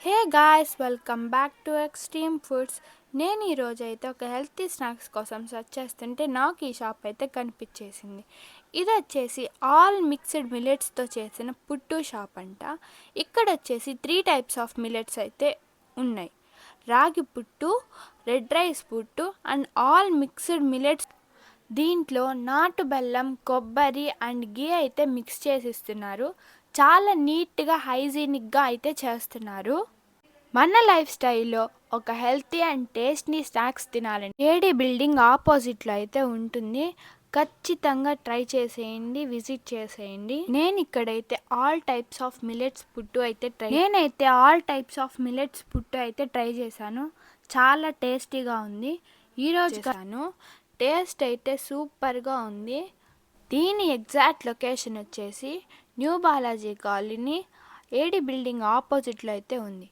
Hey guys, welcome back to extreme foods. నేను ఈరోజు అయితే ఒక హెల్తీ స్నాక్స్ కోసం సెర్చ్ చేస్తుంటే నాకు ఈ షాప్ అయితే కనిపించేసింది. ఇది వచ్చేసి ఆల్ మిక్స్డ్ మిల్లెట్స్తో చేసిన పుట్టు షాప్ అంట. ఇక్కడ వచ్చేసి 3 టైప్స్ ఆఫ్ మిల్లెట్స్ అయితే ఉన్నాయి: రాగి పుట్టు, రెడ్ రైస్ పుట్టు అండ్ ఆల్ మిక్స్డ్ మిల్లెట్స్. దీంట్లో నాటు బెల్లం, కొబ్బరి అండ్ గీ అయితే మిక్స్ చేసి ఇస్తున్నారు. చాలా నీట్గా హైజీనిక్గా అయితే చేస్తున్నారు. మన లైఫ్ స్టైల్లో ఒక హెల్తీ అండ్ టేస్టీ స్నాక్స్ తినాలండి, ఏడీ బిల్డింగ్ ఆపోజిట్లో అయితే ఉంటుంది. ఖచ్చితంగా ట్రై చేసేయండి, విజిట్ చేసేయండి. నేనైతే ఆల్ టైప్స్ ఆఫ్ మిల్లెట్స్ పుట్టు అయితే ట్రై చేశాను. చాలా టేస్టీగా ఉంది. ఈరోజు టేస్ట్ అయితే సూపర్గా ఉంది. దీని ఎగ్జాక్ట్ లొకేషన్ వచ్చేసి న్యూ బాలాజీ కాలనీ, ఏడీ బిల్డింగ్ ఆపోజిట్లో అయితే ఉంది.